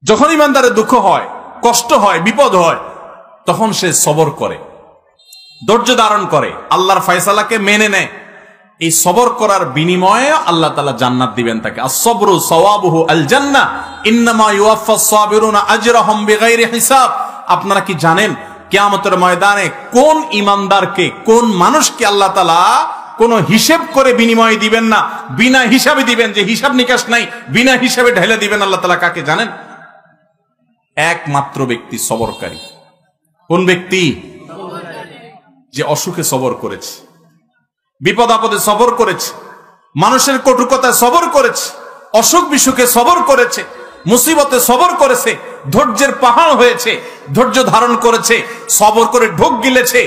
যখন ইমানদারের দুঃখ হয়, কষ্ট হয়, বিপদ হয়, তখন সে সবর করে, ধৈর্য ধারণ করে, আল্লাহর ফয়সালাকে মেনে নেয়। এই সবর করার বিনিময়ে আল্লাহ তাআলা জান্নাত দিবেন তাকে। আস-সাবরু সাওয়াবুহু আল জান্নাহ ইন্নামা ইউওয়াফাস সাবিরুনা আজরাহুম বিগাইরি হিসাব। আপনারা কি জানেন কিয়ামতের ময়দানে কোন ইমানদারকে, কোন মানুষকে আল্লাহ তাআলা কোন হিসাব করে বিনিময় দিবেন না, বিনা হিসাবে দিবেন, যে হিসাব নিকাশ নাই, বিনা হিসাবে ঢেলে দিবেন আল্লাহ তাআলা কাকে জানেন? একমাত্র ব্যক্তি সবরকারী। কোন ব্যক্তি? যে অসুখে সবর করেছে, বিপদ আপদে সবর করেছে, মানুষের কটুকতায় সবর করেছে, অসুখ বিসুখে সবর করেছে, মুসিবতে সবর করেছে, ধৈর্যের পাহাড় হয়েছে, ধৈর্য ধারণ করেছে, সবর করে ঢোক গিলেছে,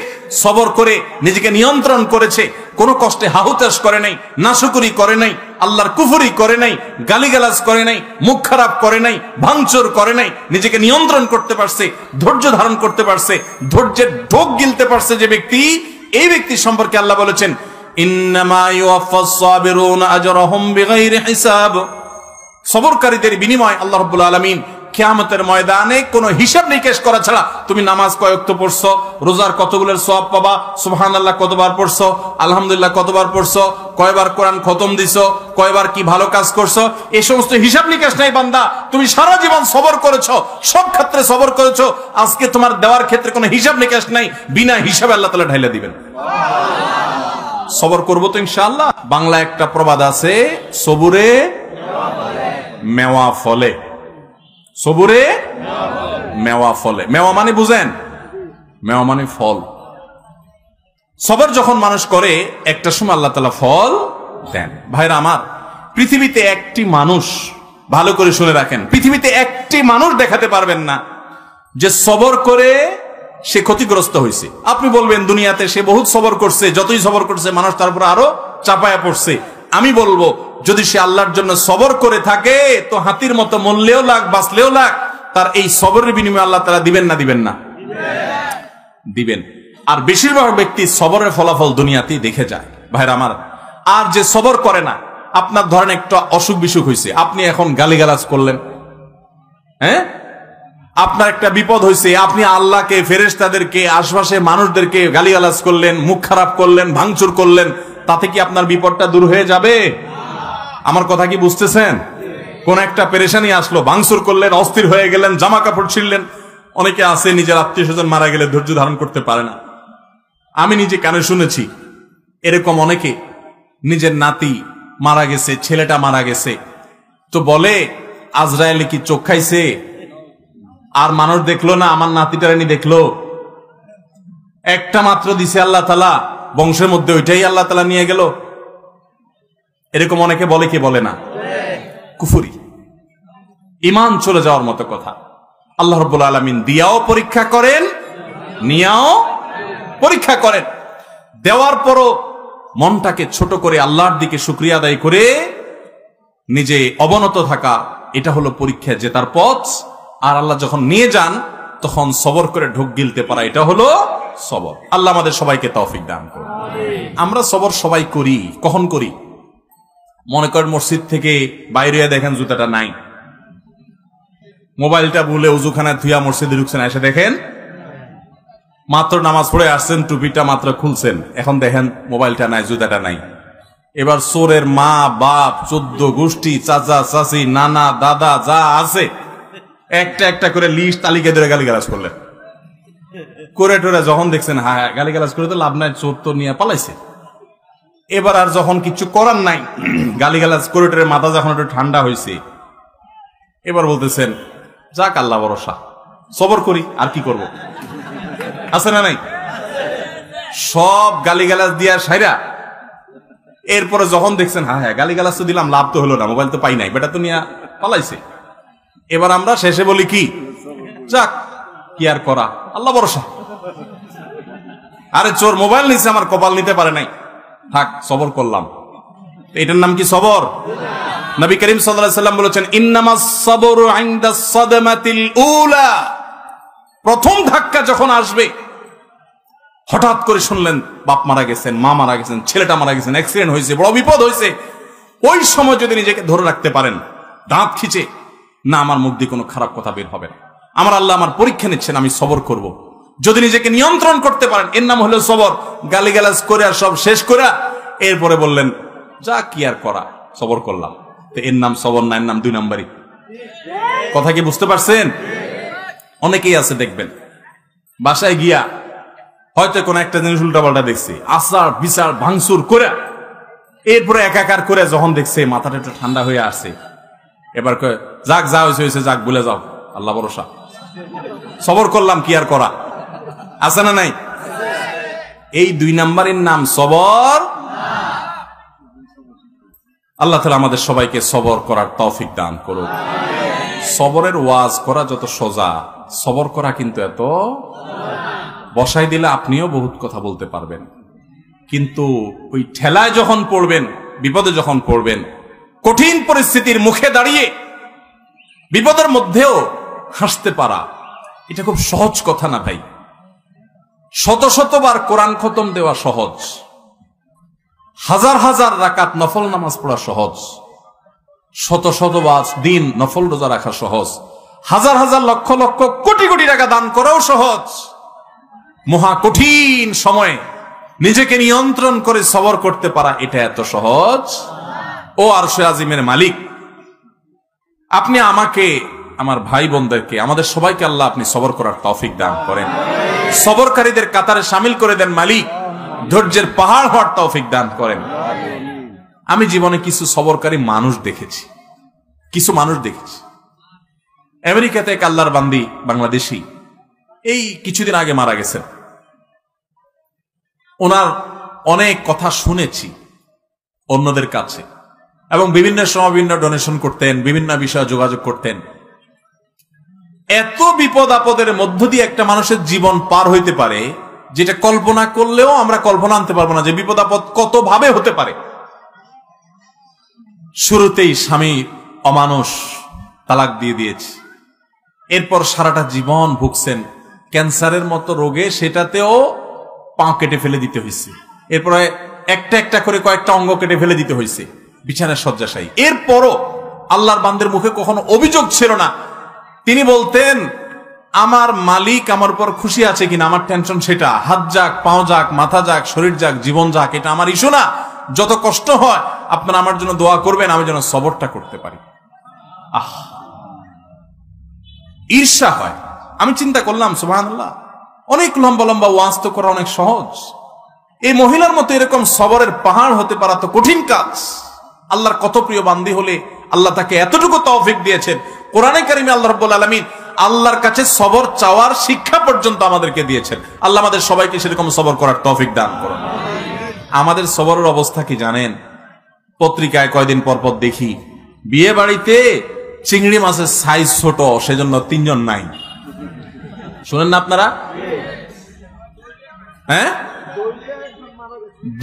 সবর করে নিজেকে নিয়ন্ত্রণ করেছে, কোনো কষ্টে হাহুতাশ করে নাই, নাশুকুরি করে নাই, আল্লাহর কুফরি করে নাই, গালিগালাজ করে নাই, মুখ খারাপ করে নাই, ভাঙচুর করে নাই, নিজেকে নিয়ন্ত্রণ করতে পারছে, ধৈর্য ধারণ করতে পারছে, ধৈর্যের ঢোক গিলতে পারছে যে ব্যক্তি, এই ব্যক্তি সম্পর্কে আল্লাহ বলেছেন ইন্নামা ইউওয়াফাস সাবিরুনা আজরাহুম বিগাইরি হিসাব। সবরকারীদের বিনিময় আল্লাহ রাব্বুল আলামিন কিয়ামতের ময়দানে কোনো হিসাব নিকেশ করা ছাড়া, তুমি নামাজ কয় ওয়াক্ত পড়ছো, রোজার কতগুলোর সওয়াব পাবা, সুবহানাল্লাহ কতবার পড়ছো, আলহামদুলিল্লাহ কতবার পড়ছো, কয়বার কোরআন খতম দিছো, কয়বার কি ভালো কাজ করছো, এই সমস্ত হিসাব নিকেশ নাই বান্দা। তুমি সারা জীবন সবর করেছো, সব ক্ষেত্রে সবর করেছো, আজকে তোমার দেওয়ার ক্ষেত্রে কোনো হিসাব নিকেশ নাই, বিনা হিসাবে আল্লাহ তাআলা ঢাইলা দিবেন। সবর করবো তো ইনশাআল্লাহ। বাংলা একটা প্রবাদ আছে, সবুরে মেওয়া ফলে। সবুরে মেওয়া ফলে। মেওয়া মানে বুঝেন? মেওয়া মানে ফল। সবর যখন মানুষ করে একটা সময় আল্লাহ তাআলা ফল দেন। ভাইরা আমার, পৃথিবীতে একটি মানুষ, ভালো করে শুনে রাখেন, পৃথিবীতে একটি মানুষ দেখাতে পারবেন না যে সবর করে সে ক্ষতিগ্রস্ত হয়েছে। আপনি বলবেন দুনিয়াতে সে বহুত সবর করছে, যতই সবর করছে মানুষ তার উপর আরো চাপায়া পড়ছে। আমি বলবো যদি সে আল্লাহর জন্য সবর করে থাকে তো হাতির মতো মরলেও লাগ, বাঁচলেও লাগ, তার এই সবরের বিনিময়ে আল্লাহ তাআলা দিবেন না দিবেন না? দিবেন। আর বেশিরভাগ ব্যক্তি সবরের ফলাফল দুনিয়াতেই দেখে যায় ভাইরা আমার। আর যে সবর করে না, আপনার ধরেন একটা অসুখ বিসুখ হয়েছে, আপনি এখন গালিগালাজ করলেন, হ্যাঁ, আপনার একটা বিপদ হয়েছে, আপনি আল্লাহকে, ফেরেশতাদেরকে, আশপাশে মানুষদেরকে গালিগালাজ করলেন, মুখ খারাপ করলেন, ভাঙচুর করলেন, তাতে কি আপনার বিপদটা দূর হয়ে যাবে? আমার কথা কি বুঝতেছেন? কোন একটা পেরেশানি আসলো, ভাঙচুর করলেন, অস্থির হয়ে গেলেন, জামা কাপড় ছিঁড়লেন। অনেকে আছে নিজের আত্মীয় স্বজন মারা গেলে ধৈর্য ধারণ করতে পারে না। আমি নিজে কানে শুনেছি এরকম অনেকে, নিজের নাতি মারা গেছে, ছেলেটা মারা গেছে, তো বলে আজরায়েলে কি চোখ খাইছে, আর মানুষ দেখলো না, আমার নাতিটারানি দেখলো, একটা মাত্র দিছে আল্লাহ তাআলা, বংশের মধ্যে ওইটাই আল্লাহ তাআলা নিয়ে গেল। এরকম অনেকে বলে, কি বলে না? কুফরি, ঈমান চলে যাওয়ার মতো কথা। আল্লাহ রাব্বুল আলামিন দিয়াও পরীক্ষা করেন, নিয়াও পরীক্ষা করেন। দেওয়ার পরও মনটাকে ছোট করে আল্লাহর দিকে শুকরিয়া আদায় করে নিজে অবনত থাকা, এটা হলো পরীক্ষা জেতার পথ। আর আল্লাহ যখন নিয়ে যান তখন সবর করে ঢোক গিলতে পারা, এটা হলো সবর। আল্লাহ আমাদের সবাইকে তৌফিক দান করুন। আমরা সবর সবাই করি। কখন করি? মনে করেন মসজিদ থেকে বাইরে দেখেন জুতাটা নাই, মোবাইলটা ভুলে উজুখানায় থুয়া মসজিদে ঢুকছেন, এসে দেখেন মাত্র নামাজ পড়ে আসছেন, টুপিটা মাত্র খুলছেন, এখন দেখেন মোবাইলটা নাই, জুতাটা নাই। এবার চোরের মা বাপ, 14 গোষ্ঠী, চাচা চাচি, নানা দাদা যা আছে একটা একটা করে লিস্ট তালিকা ধরে গালিগালাজ করলেন। করে টোরে যখন দেখছেন হ্যাঁ গালিগালাজ করে তো লাভ নাই, চোর তো নিয়ে পালাইছে। এবার আর যখন কিছু করার নাই, গালিগালাজ করে টোরে মাথা যখন একটু ঠান্ডা হয়েছে, এবার বলতেছেন যাক আল্লাহ ভরসা, সবর করি, আর কি করব, আছে না নাই? সব গালিগালাজ দিয়া সাইরা এরপরে যখন দেখছেন হ্যাঁ হ্যাঁ গালিগালাজ তো দিলাম, লাভ তো হলো না, মোবাইল তো পাই নাই, বেটা তো নিয়ে পালাইছে। এবার আমরা শেষে বলি কি, যাক কি আর করা, আল্লাহ ভরসা। আরে চোর মোবাইল নিছে, আমার কপাল নিতে পারে নাই, থাক সবর করলাম। এটার নাম কি সবর? নবী করিম সাল্লাল্লাহু আলাইহি ওয়াসাল্লাম বলেছেন ইন্নামাস সাবরু ইনদা সাদমাতিল উলা। প্রথম ধাক্কা যখন আসবে, হঠাৎ করে শুনলেন বাপ মারা গেছেন, মা মারা গেছেন, ছেলেটা মারা গেছেন, অ্যাক্সিডেন্ট হয়েছে, বড় বিপদ হয়েছে, ওই সময় যদি নিজেকে ধরে রাখতে পারেন, দাঁত খিচে না আমার মুখ দিয়ে কোনো খারাপ কথা বের হবে না। আমার আল্লাহ আমার পরীক্ষা নিচ্ছেন, আমি সবর করব। যদি নিজেকে নিয়ন্ত্রণ করতে পারেন, এর নাম হলো সবর। গালিগালাজ করে আর সব শেষ করে এরপরে বললেন যা কি আর করা, সবর করলাম, তো এর নাম সবর না, এর নাম 2 নাম্বারই। কথা কি বুঝতে পারছেন? অনেকেই আছে দেখবেন বাসায় গিয়া হয়তো কোনো একটা জিনিস উল্টাপাল্টা দেখছে, আচার বিচার ভাঙচুর করে এরপরে একাকার করে যখন দেখছে মাথাটা একটু ঠান্ডা হয়ে আসছে, এবার যাক যা হয়েছে হয়েছে, যাক বলে যাও, আল্লাহ ভরসা, সবর করলাম, কি আর করা, আছে না নাই? এই 2 নাম্বারের নাম সবর। আল্লাহ তাআলা আমাদের সবাইকে সবর করার তৌফিক দান করুক। সবরের ওয়াজ করা যত সোজা, সবর করা কিন্তু এত। বসাই দিলে আপনিও বহুত কথা বলতে পারবেন, কিন্তু ওই ঠেলায় যখন পড়বেন, বিপদে যখন পড়বেন, কঠিন পরিস্থিতির মুখে দাঁড়িয়ে বিপদের মধ্যেও হাসতে পারা, এটা খুব সহজ কথা না ভাই। শত শতবার কোরআন খতম দেওয়া সহজ, হাজার হাজার রাকাত নফল নামাজ পড়া সহজ, শত শতবার দিন নফল রোজা রাখা সহজ, হাজার হাজার লক্ষ লক্ষ কোটি কোটি টাকা দান করাও সহজ। মহা কঠিন সময়ে নিজেকে নিয়ন্ত্রণ করে সবর করতে পারা, এটা এত সহজ। ও আরশে আজিমের মালিক, আপনি আমাকে, আমার ভাই বোনদেরকে, আমাদের সবাইকে আল্লাহ আপনি সবর করার তৌফিক দান করেন, সবরকারীদের কাতারে শামিল করে দেন মালিক, ধৈর্যের পাহাড় হওয়ার তৌফিক দান করেন। আমি জীবনে কিছু সবরকারী মানুষ দেখেছি, কিছু মানুষ দেখেছি। আমেরিকাতে এক আল্লাহর বান্দি বাংলাদেশী এই কিছুদিন আগে মারা গেছেন। ওনার অনেক কথা শুনেছি অন্যদের কাছে, এবং বিভিন্ন সময় বিভিন্ন ডোনেশন করতেন, বিভিন্ন বিষয়ে যোগাযোগ করতেন। এত বিপদ আপদের মধ্য দিয়ে একটা মানুষের জীবন পার হইতে পারে, যেটা কল্পনা করলেও আমরা কল্পনা আনতে পারবো না যে বিপদ আপদ কত ভাবে হতে পারে। শুরুতেই স্বামী অমানুষ, তালাক দিয়ে দিয়েছে, এরপর সারাটা জীবন ভুগছেন ক্যান্সারের মতো রোগে, সেটাতেও পা কেটে ফেলে দিতে হয়েছে, এরপরে একটা একটা করে কয়েকটা অঙ্গ কেটে ফেলে দিতে হয়েছে, বিছানায় শয্যাশায়ী। এরপরও আল্লাহর বান্দের মুখে কখনো অভিযোগ ছিল না। তিনি বলতেন আমার মালিক আমার উপর খুশি আছে কিনা, আমার টেনশন সেটা, হাত যাক, পাও যাক, মাথা যাক, শরীর যাক, জীবন যাক, এটা আমার ইস্যু না। যত কষ্ট হয় আপনারা আমার জন্য দোয়া করবেন, আমি যেন সবরটা করতে পারি। ঈর্ষা হয়। আমি চিন্তা করলাম সুবহানাল্লাহ, অনেক লম্বা লম্বা ওয়াজ তো করা অনেক সহজ, এই মহিলার মতো এরকম সবরের পাহাড় হতে পারা তো কঠিন কাজ। আল্লাহর কত প্রিয় বান্দি হলে আল্লাহ তাকে এতটুকু তৌফিক দিয়েছেন। কোরআনে কারিমে আল্লাহ রাব্বুল আলামিন আল্লাহর কাছে সবর চাওয়ার শিক্ষা পর্যন্ত আমাদেরকে দিয়েছেন। আল্লাহ আমাদের সবাইকে সেরকম সবর করার তৌফিক দান করুন। আমাদের সবরের অবস্থা কি জানেন? পত্রিকায় কয়দিন পর পর দেখি বিয়ে বাড়িতে চিংড়ি মাছের সাইজ ছোট, সেজন্য 3 জন নাই। শুনেন না আপনারা? হ্যাঁ,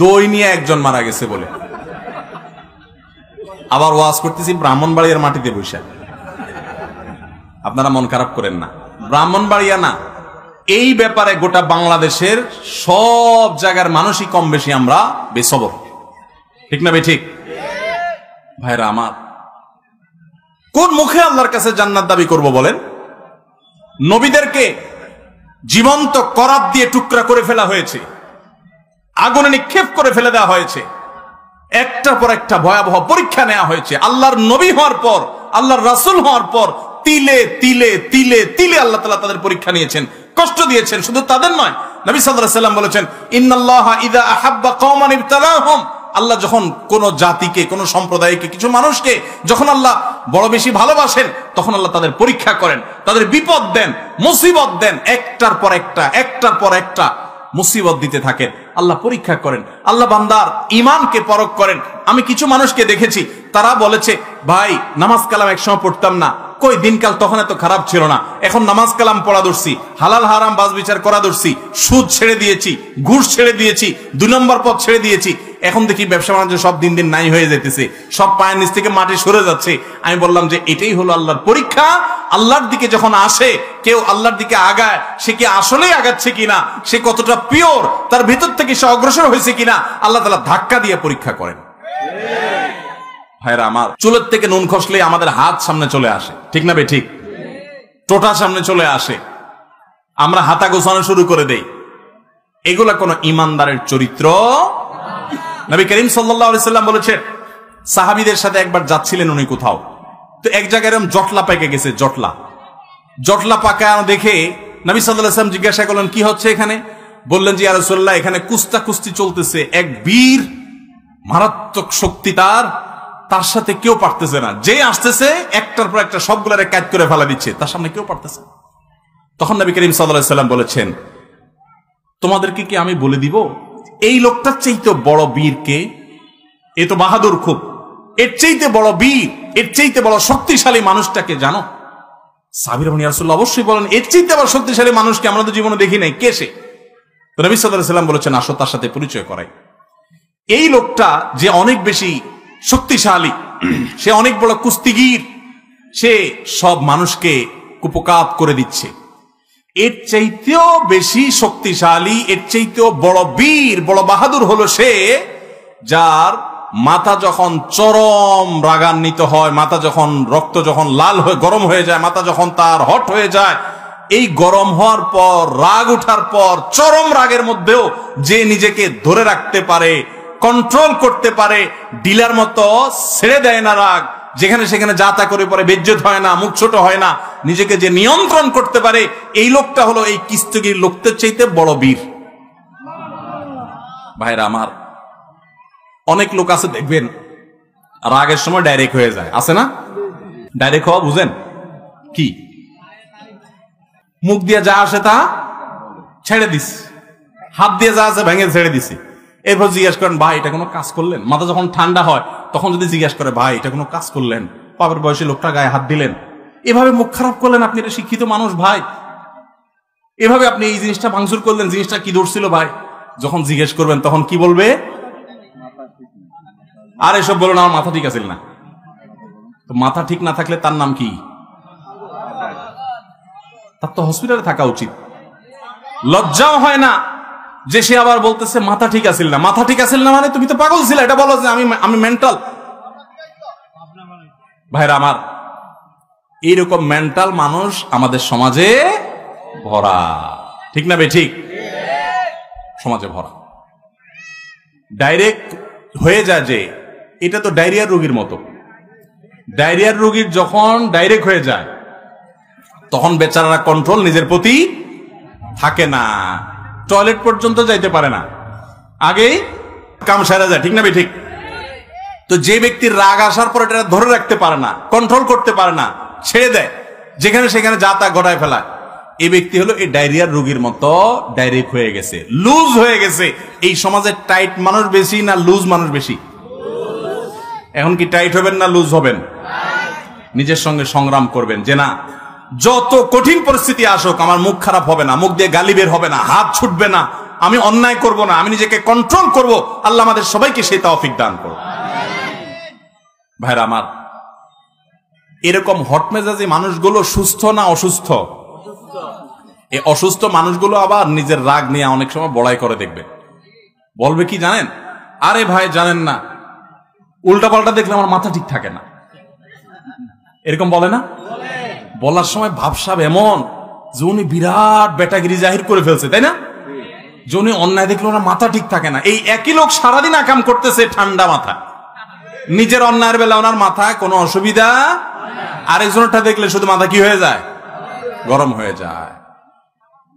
দই নিয়ে 1 জন মারা গেছে বলে। আবার ওয়াজ করতেছি ব্রাহ্মণবাড়িয়ার মাটিতে বসে। আপনারা মন খারাপ করেন না, ব্রাহ্মণবাড়িয়া না, এই ব্যাপারে গোটা বাংলাদেশের সব জায়গার মানুষই কম বেশি আমরা বেসবর, ঠিক না? ঠিক ভাইরা আমার, কোন মুখে আল্লাহর কাছে জান্নাত দাবি করব বলেন? নবীদেরকে জীবন্ত করাত দিয়ে টুকরা করে ফেলা হয়েছে, আগুনে নিক্ষেপ করে ফেলে দেওয়া হয়েছে, একটার পর একটা ভয়াবহ পরীক্ষা নেওয়া হয়েছে। আল্লাহর নবী হওয়ার পর, আল্লাহর রাসূল হওয়ার পর তিলে তিলে তিলে তিলে আল্লাহ তাআলা তাদের পরীক্ষা নিয়েছেন, কষ্ট দিয়েছেন। শুধু তাদের নয়, নবী সাল্লাল্লাহু আলাইহি ওয়াসাল্লাম বলেছেন ইন্নাল্লাহা ইযা আহাব্বা কওমান ইবতালাহুম, আল্লাহ যখন কোন জাতিকে, কোন সম্প্রদায়কে, কিছু মানুষকে যখন আল্লাহ বড় বেশি ভালোবাসেন, তখন আল্লাহ তাদের পরীক্ষা করেন, তাদের বিপদ দেন, মুসিবত দেন, একটার পর একটা, একটার পর একটা মুসিবত দিতে থাকেন, আল্লাহ পরীক্ষা করেন, আল্লাহ বান্দার ঈমানকে পরখ করেন। আমি কিছু মানুষকে দেখেছি, তারা বলেছে ভাই নামাজ কালাম একসময় পড়তাম না, কই দিনকাল তখন এত খারাপ ছিল না, এখন নামাজ কালাম পড়া ধরছি, হালাল হারাম বাজ বিচার করা ধরছি, সুদ ছেড়ে দিয়েছি, ঘুষ ছেড়ে দিয়েছি, 2 নম্বর পথ ছেড়ে দিয়েছি, এখন দেখি ব্যবসা বাণিজ্য সব দিন দিন নাই হয়ে যেতেছে, সব পায়ের নিচ থেকে মাটি সরে যাচ্ছে। আমি বললাম যে এটাই হলো আল্লাহর পরীক্ষা। আল্লাহর দিকে যখন আসে কেউ, আল্লাহর দিকে আগায়, সে কি আসলেই আগাচ্ছে কিনা, সে কতটা পিওর, তার ভিতর থেকে সে অগ্রসর হয়েছে কিনা, আল্লাহ তাআলা ধাক্কা দিয়ে পরীক্ষা করেন। ভাইরা আমার, চুলের থেকে নুন খসলে আমাদের হাত সামনে চলে আসে, ঠিক না বে ঠিক? টোটা সামনে চলে আসে, আমরা হাতা গোছানো শুরু করে দেই। এগুলা কোন ইমানদারের চরিত্র। নবী করিম সাল্লাল্লাহু আলাইহি সাল্লাম বলেছেন, সাহাবীদের সাথে একবার যাচ্ছিলেন উনি কোথাও, তো এক জায়গায় এরকম জটলা পেকে গেছে। জটলা পাকা দেখে নবী সাল্লাল্লাহু আলাইহি সাল্লাম জিজ্ঞাসা করলেন, কি হচ্ছে এখানে? বললেন যে, ইয়া রাসূলুল্লাহ, এখানে কুস্তি চলতেছে, এক বীর, মারাত্মক শক্তি তার সাথে কেউ পারতেছে না, যে আসতেছে একটার পর একটা সবগুলারে কাজ করে ফেলা দিচ্ছে, তার সামনে কেউ পারতেছে না। তখন নবী করিম সাল্লাল্লাহু আলাইহি সাল্লাম বলেছেন, তোমাদেরকে কি আমি বলে দিব এই লোকটার চাইতে বড় বীর কে? এ তো বাহাদুর খুব, এর চাইতে বড় বীর, এর চাইতে বড় শক্তিশালী মানুষটাকে জানো? সাহাবীরা বলেন, ইয়া রাসূলুল্লাহ, অবশ্যই বলেন, এর চাইতে বড় শক্তিশালী মানুষকে আমরা তো জীবনে দেখি নাই, কে সে? তো নবী সাল্লাল্লাহু আলাইহি সাল্লাম বলেছেন, আসো তার সাথে পরিচয় করাই। এই লোকটা যে অনেক বেশি শক্তিশালী, সে অনেক বড় কুস্তিগীর, সে সব মানুষকে কুপকাত করে দিচ্ছে। এর চাইতেও বেশি শক্তিশালী, এর চাইতেও বড় বীর, বড় বাহাদুর হলো সে, যার মাথা যখন চরম রাগান্বিত হয়, মাথা যখন রক্ত যখন লাল হয়ে গরম হয়ে যায়, মাথা যখন তার হট হয়ে যায়, এই গরম হওয়ার পর, রাগ উঠার পর, চরম রাগের মধ্যেও যে নিজেকে ধরে রাখতে পারে, কন্ট্রোল করতে পারে, ডিলার মতো ছেড়ে দেয় না রাগ, যেখানে সেখানে যা তা করে পরে বেজ্জত হয় না, মুখ ছোট হয় না, নিজেকে যে নিয়ন্ত্রণ করতে পারে, এই লোকটা হলো এই কুস্তিগীর লোকদের চাইতে বড় বীর। ভাইরা আমার, অনেক লোক আছে দেখবেন রাগের সময় ডাইরেক্ট হয়ে যায়, আছে না? ডাইরেক্ট হওয়া বুঝেন কি? মুখ দিয়ে যা আসে তা ছেড়ে দিস, হাত দিয়ে যা আছে ভেঙে ছেড়ে দিছি। এরপর জিজ্ঞেস করেন, ভাই এটা কোনো কাজ করলেন? মাথা যখন ঠান্ডা হয় তখন যদি জিজ্ঞেস করে, ভাই এটা কোনো কাজ করলেন? বাবার বয়সী লোকটা গায়ে হাত দিলেন, এভাবে মুখ খারাপ করলেন, আপনি এটা শিক্ষিত মানুষ ভাই, এভাবে আপনি এই জিনিসটা ভাঙচুর করলেন, জিনিসটা কি ধরছিল ভাই? যখন জিজ্ঞেস করবেন তখন কি বলবে? আর এসব বলো না, আমার মাথা ঠিক আছিল না। তো মাথা ঠিক না থাকলে তার নাম কি? তার তো হসপিটালে থাকা উচিত। লজ্জাও হয় না যে সে আবার বলতেছে মাথা ঠিক আছিল না। মাথা ঠিক আছিল না মানে তুমি তো পাগল ছিলে, এটা বলো যে আমি মেন্টাল। ভাইরা আমার, এইরকম মেন্টাল মানুষ আমাদের সমাজে ভরা, ঠিক না বে ঠিক? সমাজে ভরা। ডাইরেক্ট হয়ে যায় যে এটা তো ডায়রিয়ার রোগীর মতো। ডায়রিয়ার রোগীর যখন ডাইরেক্ট হয়ে যায় তখন বেচারারা কন্ট্রোল নিজের প্রতি থাকে না, টয়লেট পর্যন্ত যাইতে পারে না, আগেই কাম সেরে যায়, ঠিক না বে ঠিক? তো যে ব্যক্তির রাগ আসার পর এটা ধরে রাখতে পারে না, কন্ট্রোল করতে পারে না, ছেড়ে দেয়, যেখানে সেখানে যা তা ঘটায় ফেলায়, এই ব্যক্তি হলো এই ডায়রিয়ার রোগীর মতো ডাইরেক্ট হয়ে গেছে, লুজ হয়ে গেছে। এই সমাজে টাইট মানুষ বেশি না লুজ মানুষ বেশি? এখন কি টাইট হবেন না লুজ হবেন? নিজের সঙ্গে সংগ্রাম করবেন যে না, যত কঠিন পরিস্থিতি আসুক আমার মুখ খারাপ হবে না, মুখ দিয়ে গালি বের হবে না, হাত ছুটবে না, আমি অন্যায় করব না, আমি নিজেকে কন্ট্রোল করব। আল্লাহ আমাদের সবাইকে সেই তৌফিক দান করুন। ভাইরা আমার, এরকম হটমেজাজি মানুষগুলো সুস্থ না অসুস্থ? এই অসুস্থ মানুষগুলো আবার নিজের রাগ নিয়ে অনেক সময় বড়াই করে দেখবে, বলবে কি জানেন? আরে ভাই জানেন না, উল্টা পাল্টা দেখলে আমার মাথা ঠিক থাকে না, এরকম বলে না? বলার সময় ভাবসাব এমন যে উনি বিরাট বেটাগিরি জাহির করে ফেলছে, তাই না? যে উনি অন্যায় দেখলে ওনার মাথা ঠিক থাকে না। এই একই লোক সারাদিন আকাম করতেছে ঠান্ডা মাথা, নিজের অন্যায়ের বেলা ওনার মাথায় কোনো অসুবিধা, আরেকজনটা দেখলে শুধু মাথা কি হয়ে যায়? গরম হয়ে যায়।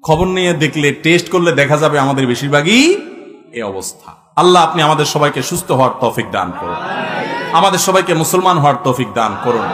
খবর নিয়ে দেখলে, টেস্ট করলে দেখা যাবে আমাদের বেশিরভাগই এই অবস্থা। আল্লাহ আপনি আমাদের সবাইকে সুস্থ হওয়ার তৌফিক দান করুন, আমাদের সবাইকে মুসলমান হওয়ার তৌফিক দান করুন।